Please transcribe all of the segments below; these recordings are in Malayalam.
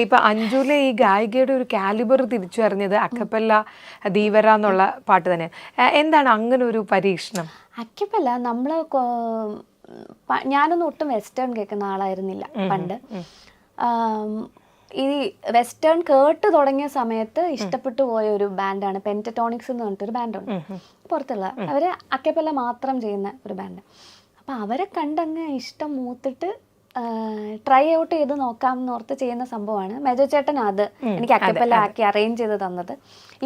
ഇപ്പം അഞ്ജുവിലെ ഈ ഗായികയുടെ ഒരു കാലിബർ തിരിച്ചറിഞ്ഞത് അക്കപ്പല്ല ധീവര എന്നുള്ള പാട്ട് തന്നെ. എന്താണ് അങ്ങനെ ഒരു പരീക്ഷണം? അക്കപ്പല്ല ഞാനൊന്നും ഒട്ടും വെസ്റ്റേൺ കേൾക്കുന്ന ആളായിരുന്നില്ല പണ്ട്. ഈ വെസ്റ്റേൺ കേട്ട് തുടങ്ങിയ സമയത്ത് ഇഷ്ടപ്പെട്ടു പോയ ഒരു ബാൻഡാണ് പെന്ററ്റോണിക്സ് എന്ന് പറഞ്ഞിട്ടൊരു ബാൻഡുണ്ട് പുറത്തുള്ള. അവര് അക്കപ്പല്ല മാത്രം ചെയ്യുന്ന ഒരു ബാൻഡ്. അപ്പം അവരെ കണ്ടങ്ങ് ഇഷ്ടം മൂത്തിട്ട് ട്രൈ ഔട്ട് ചെയ്ത് നോക്കാം എന്നോർത്ത് ചെയ്യുന്ന സംഭവമാണ്. മേജർ ചേട്ടൻ അത് എനിക്ക് അക്കപ്പല്ല ആക്കി അറേഞ്ച് ചെയ്ത് തന്നത്.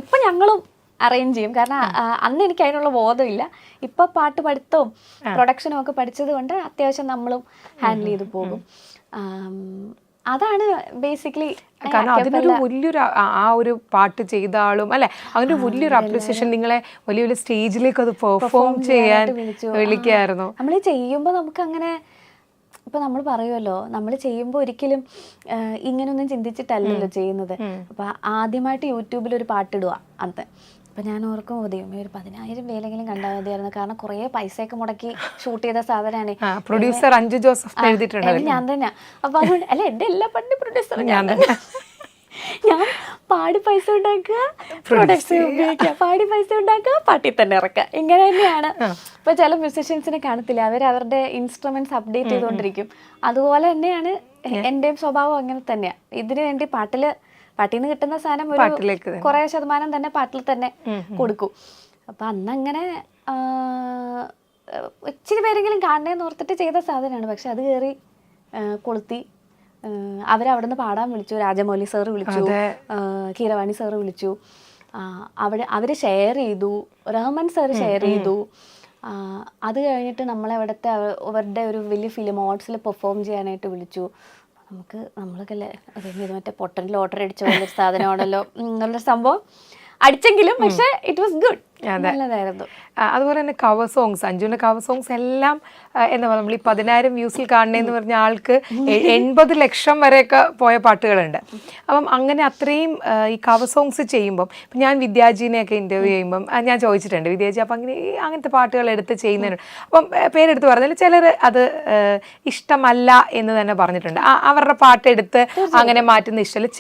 ഇപ്പം ഞങ്ങളും അറേഞ്ച് ചെയ്യും, കാരണം അന്ന് എനിക്ക് അതിനുള്ള ബോധമില്ല. ഇപ്പം പാട്ട് പഠിത്തവും പ്രൊഡക്ഷനും ഒക്കെ പഠിച്ചത് കൊണ്ട് അത്യാവശ്യം നമ്മളും ഹാൻഡിൽ ചെയ്ത് പോകും. അതാണ് ബേസിക്കലി. കാരണം അതിനൊരു വലിയൊരു ആ ഒരു പാട്ട് ചെയ്ത ആളും അല്ലെ, അതിന്റെ വലിയൊരു അപ്രിസിയേഷൻ നിങ്ങളെ വലിയ വലിയ സ്റ്റേജിലേക്ക് അത് പെർഫോം ചെയ്യാൻ വിളിക്കായിരുന്നു. നമ്മൾ ചെയ്യുമ്പോൾ നമുക്ക് അങ്ങനെ ഇപ്പം നമ്മൾ പറയുമല്ലോ, നമ്മൾ ചെയ്യുമ്പോൾ ഒരിക്കലും ഇങ്ങനെയൊന്നും ചിന്തിച്ചിട്ടല്ലല്ലോ ചെയ്യുന്നത്. അപ്പം ആദ്യമായിട്ട് യൂട്യൂബിൽ ഒരു പാട്ടിടുക അന്ന്. അപ്പം ഞാൻ ഓർക്കും ദൈവമേ ഒരു 10,000 പേരെങ്കിലും കണ്ടാൽ മതിയായിരുന്നു, കാരണം കുറേ പൈസയൊക്കെ മുടക്കി ഷൂട്ട് ചെയ്ത സാധനമാണ്. പ്രൊഡ്യൂസർ അഞ്ജു ജോസഫ് എഴുതിയിട്ടുണ്ട്, ഞാൻ തന്നെ. അപ്പം അതുകൊണ്ട് അല്ല, എൻ്റെ എല്ലാ പണ്ട് പ്രൊഡ്യൂസറും ഞാൻ തന്നെ. ഞാൻ പാടി പൈസ ഉണ്ടാക്കുക, പ്രൊഡക്ഷൻ ഉപയോഗിക്കുക, പാടി പൈസ ഉണ്ടാക്കുക, പാട്ടിൽ തന്നെ ഇറക്കുക, ഇങ്ങനെ തന്നെയാണ്. ഇപ്പൊ ചില മ്യൂസിഷ്യൻസിനെ കാണത്തില്ല, അവരുടെ ഇൻസ്ട്രുമെന്റ്സ് അപ്ഡേറ്റ് ചെയ്തുകൊണ്ടിരിക്കും. അതുപോലെ തന്നെയാണ് എന്റെയും സ്വഭാവം, അങ്ങനെ തന്നെയാ. ഇതിനു വേണ്ടി പാട്ടിൽ നിന്ന് കിട്ടുന്ന സാധനം ഒരു കുറെ ശതമാനം തന്നെ പാട്ടിൽ തന്നെ കൊടുക്കും. അപ്പൊ അന്നങ്ങനെ ഇച്ചിരി പേരെങ്കിലും കാണണേന്ന് ഓർത്തിട്ട് ചെയ്ത സാധനമാണ്. പക്ഷെ അത് കയറി കൊളുത്തി. അവരവിടുന്ന് പാടാൻ വിളിച്ചു, രാജമൗലി സാറ് വിളിച്ചു, കീരവാണി സാറ് വിളിച്ചു. അവര് ഷെയർ ചെയ്തു, റഹ്മാൻ സാർ ഷെയർ ചെയ്തു. അത് കഴിഞ്ഞിട്ട് നമ്മളവിടുത്തെ അവരുടെ ഒരു വലിയ ഫിലിം അവാർഡ്സിൽ പെർഫോം ചെയ്യാനായിട്ട് വിളിച്ചു. നമ്മളൊക്കെ അല്ലേ ഇത് മറ്റേ പൊട്ടൻ ലോട്ടറി അടിച്ച പോലൊരു സാധനമാണല്ലോ എന്നുള്ളൊരു സംഭവം അടിച്ചെങ്കിലും, പക്ഷെ ഇറ്റ് വാസ് ഗുഡ്, നല്ലതായിരുന്നു. അതുപോലെ തന്നെ കവർ സോങ്സ്, അഞ്ജുവിന്റെ കവർ സോങ്സ് എല്ലാം എന്താ പറയുക, നമ്മൾ ഈ 10,000 വ്യൂസിൽ കാണണേന്ന് പറഞ്ഞ ആൾക്ക് 80 ലക്ഷം വരെയൊക്കെ പോയ പാട്ടുകളുണ്ട്. അപ്പം അങ്ങനെ അത്രയും ഈ കവർ സോങ്സ് ചെയ്യുമ്പം ഇപ്പം ഞാൻ വിദ്യാജിനെയൊക്കെ ഇൻ്റർവ്യൂ ചെയ്യുമ്പം ഞാൻ ചോദിച്ചിട്ടുണ്ട്, വിദ്യാജി അപ്പം അങ്ങനത്തെ പാട്ടുകൾ എടുത്ത് ചെയ്യുന്നതിനുണ്ട്. അപ്പം പേരെടുത്ത് പറഞ്ഞാൽ ചിലർ അത് ഇഷ്ടമല്ല എന്ന് തന്നെ പറഞ്ഞിട്ടുണ്ട്. അവരുടെ പാട്ടെടുത്ത് അങ്ങനെ മാറ്റുന്ന ഇഷ്ടമല്ല.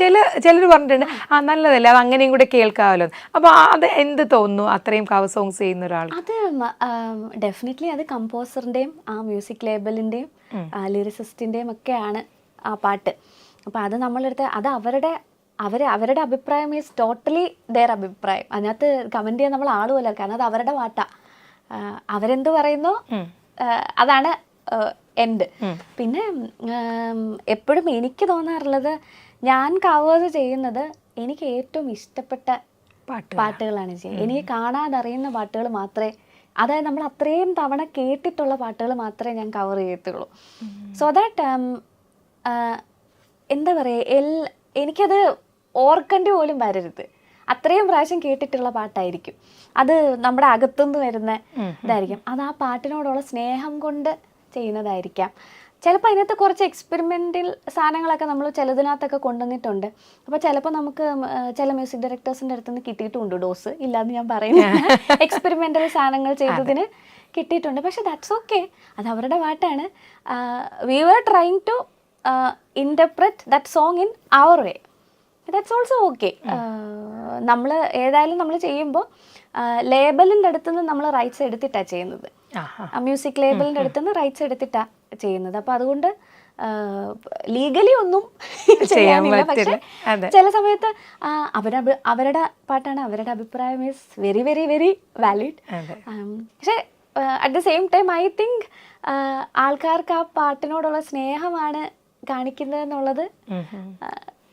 ചിലർ പറഞ്ഞിട്ടുണ്ട് നല്ലതല്ല, അത് അങ്ങനെയും കൂടെ കേൾക്കാമല്ലോ. അപ്പോൾ അത് എന്ത് തോന്നുന്നു അത്രയും കവർ സോങ്സ് ചെയ്യുന്ന ഒരാൾ? അത് ഡെഫിനറ്റ്ലി അത് കമ്പോസറിൻ്റെയും ആ മ്യൂസിക് ലേബലിൻ്റെയും ലിറിസിസ്റ്റിൻ്റെയും ഒക്കെയാണ് ആ പാട്ട്. അപ്പോൾ അത് നമ്മളെടുത്ത് അത് അവരുടെ അഭിപ്രായം ഈസ് ടോട്ടലി ദെയർ അഭിപ്രായം. അതിനകത്ത് കമൻറ്റ് ചെയ്യാൻ നമ്മൾ ആളുമല്ല, കാരണം അത് അവരുടെ പാട്ടാണ്. അവരെന്ത് പറയുന്നോ അതാണ് എൻഡ്. പിന്നെ എപ്പോഴും എനിക്ക് തോന്നാറുള്ളത്, ഞാൻ കവേഴ്സ് ചെയ്യുന്നത് എനിക്ക് ഏറ്റവും ഇഷ്ടപ്പെട്ട പാട്ടുകളാണ് ചെയ്യുക. എനിക്ക് കാണാതറിയുന്ന പാട്ടുകൾ മാത്രമേ, അതായത് നമ്മൾ അത്രയും തവണ കേട്ടിട്ടുള്ള പാട്ടുകൾ മാത്രമേ ഞാൻ കവർ ചെയ്യത്തുള്ളൂ. സോ ദാറ്റ് എന്താ പറയുക, എനിക്കത് ഓർക്കേണ്ടി പോലും വരരുത്. അത്രയും പ്രാവശ്യം കേട്ടിട്ടുള്ള പാട്ടായിരിക്കും അത്, നമ്മുടെ അകത്തുനിന്ന് വരുന്ന ഇതായിരിക്കും. അത് ആ പാട്ടിനോടുള്ള സ്നേഹം കൊണ്ട് ചെയ്യുന്നതായിരിക്കാം. ചിലപ്പോൾ അതിനകത്ത് കുറച്ച് എക്സ്പെരിമെൻ്റൽ സാധനങ്ങളൊക്കെ നമ്മൾ ചിലതിനകത്തൊക്കെ കൊണ്ടുവന്നിട്ടുണ്ട്. അപ്പോൾ ചിലപ്പോൾ നമുക്ക് ചില മ്യൂസിക് ഡയറക്ടേഴ്സിൻ്റെ അടുത്ത് നിന്ന് കിട്ടിയിട്ടുണ്ട് ഡോസ്, ഇല്ലാന്ന് ഞാൻ പറയുന്നത്. എക്സ്പെരിമെൻ്റൽ സാധനങ്ങൾ ചെയ്തതിന് കിട്ടിയിട്ടുണ്ട്. പക്ഷെ ദാറ്റ്സ് ഓക്കെ, അത് അവരുടെ പാട്ടാണ്. We were trying to interpret that song in our way, that's also okay. നമ്മൾ ഏതായാലും നമ്മൾ ചെയ്യുമ്പോൾ ലേബലിൻ്റെ അടുത്തുനിന്ന് നമ്മൾ റൈറ്റ്സ് എടുത്തിട്ടാണ് ചെയ്യുന്നത്. മ്യൂസിക് ലേബലിൻ്റെ അടുത്തുനിന്ന് റൈറ്റ്സ് എടുത്തിട്ടാണ് ചെയ്യുന്നത്. അപ്പോൾ അതുകൊണ്ട് ലീഗലി ഒന്നും ചെയ്യാനില്ല. പക്ഷെ ചില സമയത്ത് അവരുടെ പാട്ടാണ്, അവരുടെ അഭിപ്രായം is very very very valid. പക്ഷെ at the same time I think ആൾക്കാർക്ക് ആ പാട്ടിനോടുള്ള സ്നേഹമാണ് കാണിക്കുന്നതെന്നുള്ളത്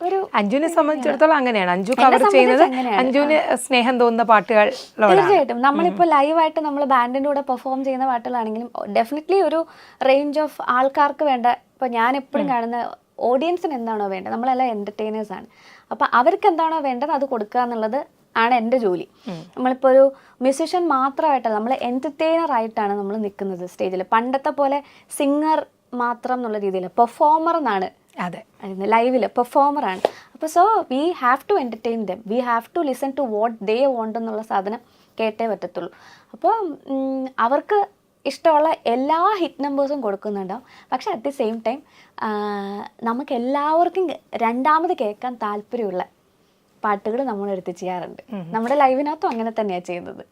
ഒരു അഞ്ജുവിനെ സംബന്ധിച്ചിടത്തോളം അങ്ങനെയാണ്. അഞ്ജു കവർ ചെയ്യുന്നത് അഞ്ജുവിന് സ്നേഹം തോന്നുന്ന പാട്ടുകൾ. തീർച്ചയായിട്ടും നമ്മളിപ്പോൾ ലൈവായിട്ട് നമ്മൾ ബാൻഡിൻ്റെ കൂടെ പെർഫോം ചെയ്യുന്ന പാട്ടുകളാണെങ്കിലും ഡെഫിനറ്റ്ലി ഒരു റേഞ്ച് ഓഫ് ആൾക്കാർക്ക് വേണ്ട. ഇപ്പോൾ ഞാൻ എപ്പോഴും കാണുന്ന ഓഡിയൻസിന് എന്താണോ വേണ്ടത്, നമ്മളെല്ലാം എൻ്റർടൈനേഴ്സാണ്. അപ്പോൾ അവർക്ക് എന്താണോ വേണ്ടത് അത് കൊടുക്കുക എന്നുള്ളത് ആണ് എൻ്റെ ജോലി. നമ്മളിപ്പോൾ ഒരു മ്യൂസിഷ്യൻ മാത്രമായിട്ടല്ല, നമ്മൾ എൻ്റർടൈനറായിട്ടാണ് നമ്മൾ നിൽക്കുന്നത് സ്റ്റേജിൽ. പണ്ടത്തെ പോലെ സിംഗർ മാത്രം എന്നുള്ള രീതിയിൽ പെർഫോമർ എന്നാണ്. അതെ, ലൈവില് പെർഫോമറാണ്. അപ്പോൾ so we have to entertain them, we have to listen to what they want എന്നുള്ള സാധനം കേട്ടേ പറ്റത്തുള്ളൂ. അപ്പോൾ അവർക്ക് ഇഷ്ടമുള്ള എല്ലാ ഹിറ്റ് നമ്പേഴ്സും കൊടുക്കുന്നുണ്ടാവും. പക്ഷെ അറ്റ് ദി സെയിം ടൈം നമുക്ക് എല്ലാവർക്കും രണ്ടാമത് കേൾക്കാൻ താല്പര്യമുള്ള പാട്ടുകൾ നമ്മൾ എടുത്ത് ചെയ്യാറുണ്ട്. നമ്മുടെ ലൈവിനകത്തും അങ്ങനെ തന്നെയാണ് ചെയ്യുന്നത്.